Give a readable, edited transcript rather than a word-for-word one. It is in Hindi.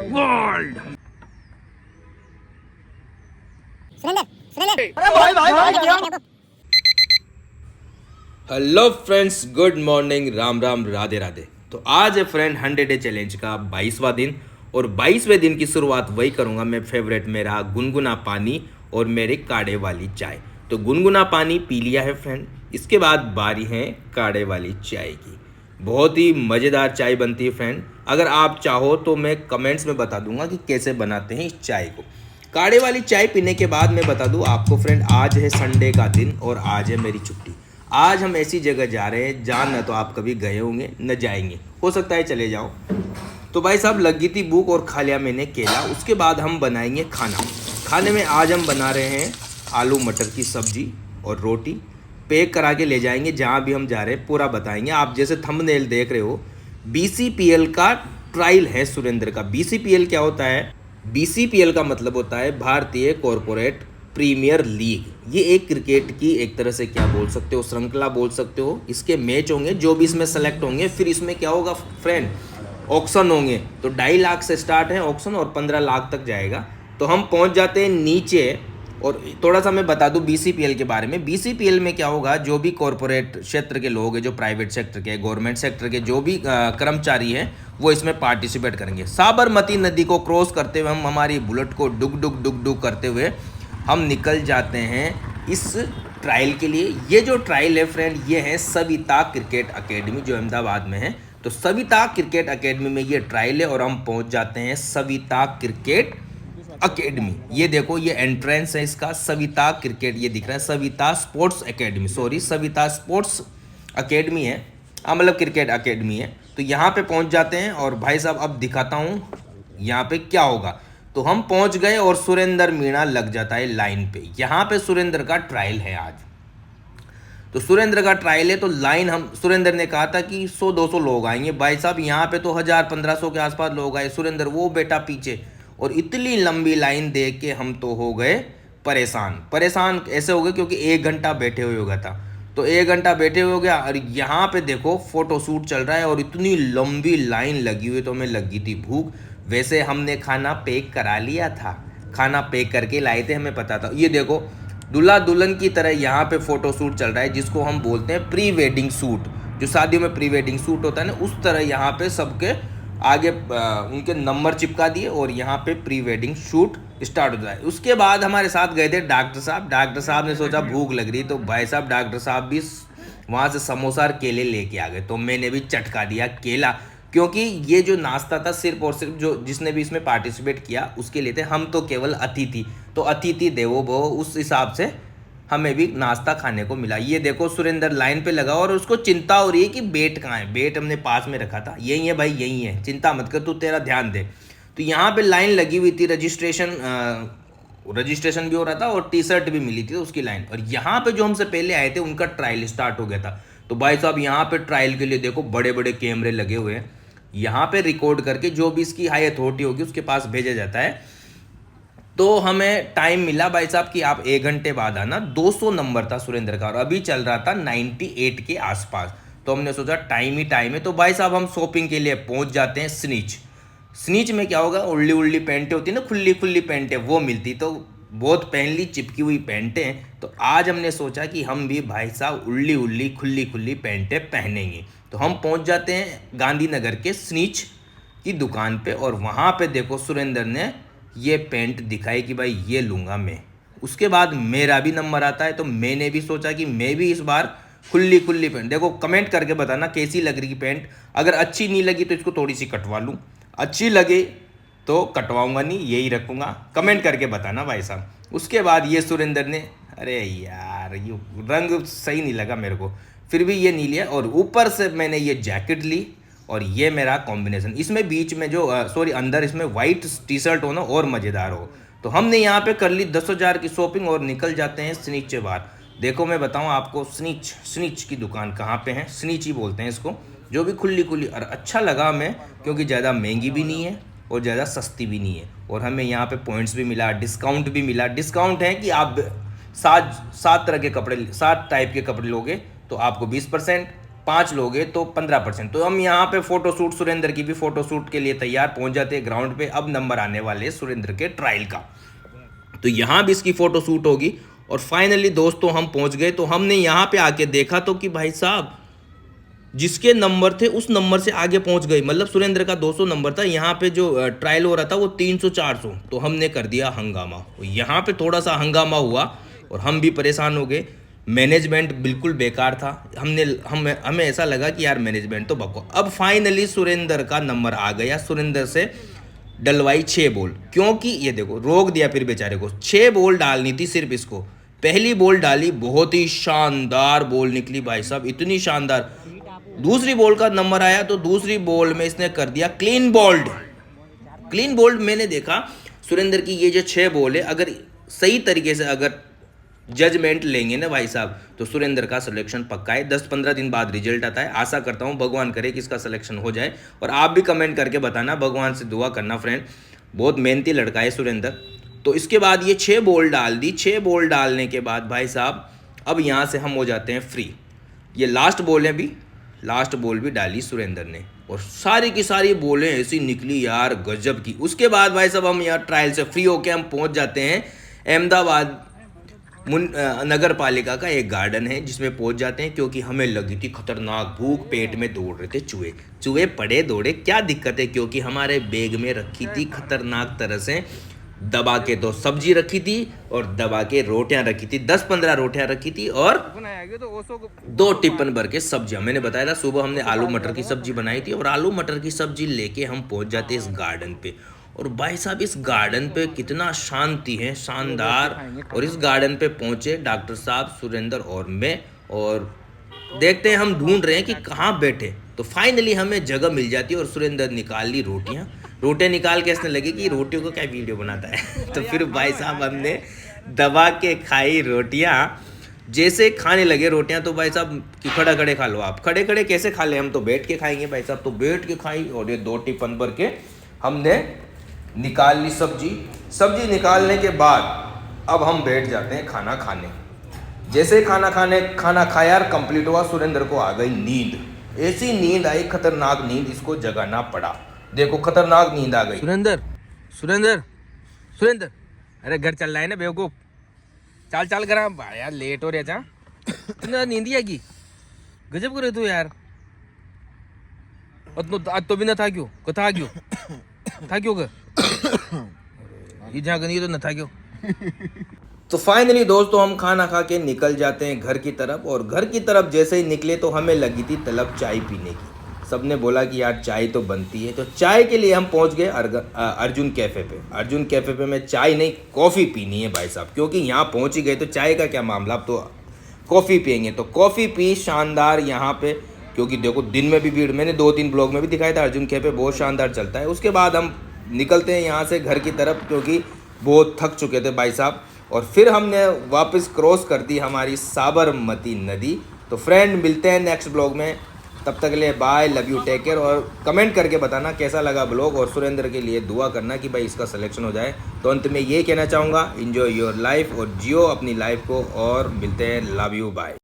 World. Hello friends, good morning, Ram Ram, Radhe Radhe. तो आज है फ्रेंड 100 डे चैलेंज का 22वां दिन और 22वें दिन की शुरुआत वही करूंगा मैं फेवरेट मेरा गुनगुना पानी और मेरे काढ़े वाली चाय। तो गुनगुना पानी पी लिया है फ्रेंड, इसके बाद बारी है काढ़े वाली चाय की। बहुत ही मज़ेदार चाय बनती है फ्रेंड। अगर आप चाहो तो मैं कमेंट्स में बता दूंगा कि कैसे बनाते हैं इस चाय को। काढ़े वाली चाय पीने के बाद मैं बता दूं आपको फ्रेंड, आज है संडे का दिन और आज है मेरी छुट्टी। आज हम ऐसी जगह जा रहे हैं जहाँ न तो आप कभी गए होंगे न जाएंगे, हो सकता है चले जाओ। तो भाई साहब लगी थी भूख और खा लिया मैंने केला। उसके बाद हम बनाएंगे खाना। खाने में आज हम बना रहे हैं आलू मटर की सब्जी और रोटी। पैक करा के ले जाएंगे जहाँ भी हम जा रहे हैं, पूरा बताएंगे। आप जैसे थंबनेल देख रहे हो, बीसीपीएल का ट्रायल है सुरेंद्र का। बीसीपीएल क्या होता है? बीसीपीएल का मतलब होता है भारतीय कॉरपोरेट प्रीमियर लीग। ये एक क्रिकेट की एक तरह से क्या बोल सकते हो, श्रृंखला बोल सकते हो। इसके मैच होंगे, जो भी इसमें सेलेक्ट होंगे, फिर इसमें क्या होगा फ्रेंड, ऑक्शन होंगे। तो 2.5 लाख से स्टार्ट है ऑक्शन और 15 लाख तक जाएगा। तो हम पहुंच जाते हैं नीचे। और थोड़ा सा मैं बता दूं बीसीपीएल के बारे में। बीसीपीएल में क्या होगा, जो भी कॉरपोरेट क्षेत्र के लोग हैं, जो प्राइवेट सेक्टर के, गवर्नमेंट सेक्टर के जो भी कर्मचारी हैं, वो इसमें पार्टिसिपेट करेंगे। साबरमती नदी को क्रॉस करते हुए हम हमारी बुलेट को डुग डुग डुग डुग करते हुए हम निकल जाते हैं इस ट्रायल के लिए। ये जो ट्रायल है फ्रेंड, ये है सविता क्रिकेट अकेडमी जो अहमदाबाद में है। तो सविता क्रिकेट अकेडमी में ये ट्रायल है और हम पहुंच जाते हैं सविता क्रिकेट अकेडमी। ये देखो, ये एंट्रेंस है इसका, सविता क्रिकेट, ये दिख रहा है Savita sports academy, sorry Savita sports academy है, मतलब क्रिकेट अकेडमी है। तो यहाँ पे पहुँच जाते हैं और भाई साहब अब दिखाता हूँ यहाँ पे क्या होगा। तो हम पहुँच गए और सुरेंद्र मीणा लग जाता है लाइन पे। यहाँ पे सुरेंद्र का ट्रायल है आज। तो सुरेंद्र का ट्रायल है तो लाइन, हम सुरेंद्र ने कहा था कि 100-200 लोग आएंगे। भाई साहब यहाँ पे तो 1000-1500 के आसपास लोग आए। सुरेंद्र वो बेटा पीछे, और इतनी लंबी लाइन देख के हम तो हो गए परेशान ऐसे हो गए क्योंकि 1 घंटा बैठे हुए हो गया था। तो 1 घंटा बैठे हुए हो गया और यहाँ पे देखो फोटो शूट चल रहा है और इतनी लंबी लाइन लगी हुई, तो हमें लगी थी भूख। वैसे हमने खाना पैक करा लिया था, खाना पैक करके लाए थे, हमें पता था। ये देखो दूल्हा दुल्हन की तरह यहाँ पे फोटो शूट चल रहा है, जिसको हम बोलते हैं प्री वेडिंग शूट। जो शादियों में प्री वेडिंग शूट होता है ना, उस तरह यहाँ पे सबके आगे उनके नंबर चिपका दिए और यहाँ पे प्री वेडिंग शूट स्टार्ट हो जाए। उसके बाद हमारे साथ गए थे डॉक्टर साहब। डॉक्टर साहब ने सोचा भूख लग रही, तो भाई साहब डॉक्टर साहब भी वहाँ से समोसा और केले लेके आ गए। तो मैंने भी चटका दिया केला, क्योंकि ये जो नाश्ता था सिर्फ और सिर्फ जो जिसने भी इसमें पार्टिसिपेट किया उसके लिए थे। हम तो केवल अतिथि, तो अतिथि देवो भव, उस हिसाब से हमें भी नाश्ता खाने को मिला। ये देखो सुरेंद्र लाइन पे लगा और उसको चिंता हो रही है कि बेट कहाँ है। बेट हमने पास में रखा था, यही है भाई, यही है, चिंता मत कर, तू तेरा ध्यान दे। तो यहाँ पे लाइन लगी हुई थी, रजिस्ट्रेशन भी हो रहा था और टी शर्ट भी मिली थी उसकी लाइन। और यहाँ पे जो हमसे पहले आए थे उनका ट्रायल स्टार्ट हो गया था। तो भाई साहब यहाँ पे ट्रायल के लिए देखो बड़े बड़े कैमरे लगे हुए हैं। यहाँ पे रिकॉर्ड करके जो भी इसकी हाई अथॉरिटी होगी उसके पास भेजा जाता है। तो हमें टाइम मिला भाई साहब कि आप 1 घंटे बाद आना। 200 नंबर था सुरेंद्र का और अभी चल रहा था 98 के आसपास। तो हमने सोचा टाइम ही टाइम है। तो भाई साहब हम शॉपिंग के लिए पहुंच जाते हैं स्नीच में क्या होगा, उल्ली उल्ली पैंटें होती है ना, खुली खुली पैंटें, वो मिलती। तो बहुत पहन ली चिपकी हुई पैंटें। तो आज हमने सोचा कि हम भी भाई साहब उल्ली उल्ली खुली खुली पैंटें पहनेंगे। तो हम पहुंच जाते हैं गांधीनगर के स्नीच की दुकान पे और वहाँ पे देखो सुरेंद्र ने ये पैंट दिखाई कि भाई ये लूँगा मैं। उसके बाद मेरा भी नंबर आता है, तो मैंने भी सोचा कि मैं भी इस बार खुली खुली पैंट, देखो कमेंट करके बताना कैसी लग रही पैंट। अगर अच्छी नहीं लगी तो इसको थोड़ी सी कटवा लूँ, अच्छी लगे तो कटवाऊँगा नहीं, यही रखूँगा। कमेंट करके बताना भाई साहब। उसके बाद ये सुरेंद्र ने, अरे यार ये रंग सही नहीं लगा मेरे को, फिर भी ये नहीं लिया। और ऊपर से मैंने ये जैकेट ली और ये मेरा कॉम्बिनेशन। इसमें बीच में जो सॉरी अंदर इसमें वाइट टी शर्ट हो ना और मज़ेदार हो। तो हमने यहाँ पे कर ली 10,000 की शॉपिंग और निकल जाते हैं स्नीच के बाहर। देखो मैं बताऊँ आपको, स्नीच की दुकान कहाँ पे है, स्नीच ही बोलते हैं इसको। जो भी खुली खुली और अच्छा लगा हमें, क्योंकि ज़्यादा महंगी भी नहीं है और ज़्यादा सस्ती भी नहीं है। और हमें यहाँ पे पॉइंट्स भी मिला, डिस्काउंट भी मिला। डिस्काउंट है कि आप 7 तरह के कपड़े, 7 टाइप के कपड़े लोगे तो आपको 20%, 5 लोग हैं तो 15%। तो हम यहाँ पे फोटोशूट, सुरेंद्र की भी फोटोशूट के लिए तैयार पहुंच जाते हैं ग्राउंड पे। अब नंबर आने वाले हैं सुरेंद्र के ट्रायल का, तो यहाँ भी इसकी फोटोशूट होगी। और फाइनली दोस्तों हम पहुंच गए। तो हमने यहाँ पे आके देखा तो कि भाई साहब जिसके नंबर थे उस नंबर से आगे पहुंच गई। मतलब सुरेंद्र का 200 नंबर था, यहाँ पे जो ट्रायल हो रहा था वो 300-400। तो हमने कर दिया हंगामा। यहाँ पे थोड़ा सा हंगामा हुआ और हम भी परेशान हो गए। मैनेजमेंट बिल्कुल बेकार था। हमें ऐसा लगा कि यार मैनेजमेंट तो बको। अब फाइनली सुरेंद्र का नंबर आ गया। सुरेंद्र से डलवाई 6 बॉल, क्योंकि ये देखो रोक दिया फिर बेचारे को। 6 बॉल डालनी थी सिर्फ इसको। पहली बॉल डाली, बहुत ही शानदार बॉल निकली भाई साहब, इतनी शानदार। दूसरी बॉल का नंबर आया तो दूसरी बॉल में इसने कर दिया क्लीन बोल्ड। क्लीन बोल्ड मैंने देखा सुरेंद्र की ये जो 6 बॉल है, अगर सही तरीके से अगर जजमेंट लेंगे ना भाई साहब तो सुरेंद्र का सिलेक्शन पक्का है। 10-15 दिन बाद रिजल्ट आता है। आशा करता हूँ भगवान करे कि इसका सिलेक्शन हो जाए। और आप भी कमेंट करके बताना, भगवान से दुआ करना फ्रेंड। बहुत मेहनती लड़का है सुरेंद्र। तो इसके बाद ये 6 बॉल डाल दी। 6 बॉल डालने के बाद भाई साहब अब यहाँ से हम हो जाते हैं फ्री। ये लास्ट बॉल है, भी लास्ट बॉल भी डाली सुरेंद्र ने और सारी की सारी बॉलें ऐसी निकली यार गजब की। उसके बाद भाई साहब हम यहाँ ट्रायल से फ्री होके हम पहुँच जाते हैं अहमदाबाद नगर पालिका का एक गार्डन है जिसमें पहुंच जाते हैं, क्योंकि हमें लगी थी खतरनाक भूख। पेट में दौड़ रहे थे चूहे। चूहे पड़े दौड़े, क्या दिक्कत है, क्योंकि हमारे बैग में रखी थी खतरनाक तरह से दबा के तो सब्जी रखी थी और दबा के रोटियां रखी थी। 10-15 रोटियां रखी थी और 2 टिफिन भर के सब्जियां। मैंने बताया था सुबह हमने आलू मटर की सब्जी बनाई थी और आलू मटर की सब्जी लेके हम पहुंच जाते इस गार्डन पे। और भाई साहब इस गार्डन पे कितना शांति है, शानदार। और इस गार्डन पे पहुंचे डॉक्टर साहब, सुरेंद्र और मैं, और देखते हैं हम ढूंढ रहे हैं कि कहाँ बैठे। तो फाइनली हमें जगह मिल जाती है और सुरेंद्र निकाल ली रोटियां निकाल के इसने लगे कि रोटियों को क्या वीडियो बनाता है। तो फिर भाई साहब हमने दबा के खाई रोटियां। जैसे खाने लगे रोटियां तो भाई साहब कि खड़े खड़े खा लो। आप खड़े खड़े कैसे खा ले, हम तो बैठ के खाएंगे भाई साहब। तो बैठ के खाई और ये 2 टिफिन भर के हमने निकाल ली सब्जी निकालने के बाद अब हम बैठ जाते हैं खाना खाने। जैसे खाना खाया यार कंप्लीट हुआ, सुरेंद्र को आ गई नींद। ऐसी नींद आई, खतरनाक नींद, इसको जगाना पड़ा। देखो खतरनाक नींद आ गई। सुरेंद्र अरे घर चल रहा है ना बेवकूफ, चाल करा यार, लेट हो रहा था। नींद आ गई, गजब करे तू यार। आज तो भी ना था क्यों, कथा क्यों था क्यों ये जहाँ गनी तो न था क्यों। तो फाइनली दोस्तों हम खाना खा के निकल जाते हैं घर की तरफ। और घर की तरफ जैसे ही निकले तो हमें लगी थी तलब चाय पीने की। सबने बोला कि यार चाय तो बनती है। तो चाय के लिए हम पहुंच गए अर्जुन कैफ़े पे। अर्जुन कैफ़े पे में चाय नहीं कॉफ़ी पीनी है भाई साहब, क्योंकि यहाँ पहुँच ही गए तो चाय का क्या मामला, अब तो कॉफ़ी पियेंगे। तो कॉफ़ी पी शानदार यहाँ पे, क्योंकि देखो दिन में भी भीड़, मैंने 2-3 ब्लॉग में भी दिखाया था अर्जुन कैफ़े बहुत शानदार चलता है। उसके बाद हम निकलते हैं यहाँ से घर की तरफ, क्योंकि बहुत थक चुके थे भाई साहब। और फिर हमने वापस क्रॉस कर दी हमारी साबरमती नदी। तो फ्रेंड मिलते हैं नेक्स्ट ब्लॉग में, तब तक के लिए bye, love you, take care. और कमेंट करके बताना कैसा लगा ब्लॉग, और सुरेंद्र के लिए दुआ करना कि भाई इसका सिलेक्शन हो जाए। तो अंत में ये कहना चाहूँगा, एंजॉय योर लाइफ और जियो अपनी लाइफ को, और मिलते हैं, लव यू, बाय।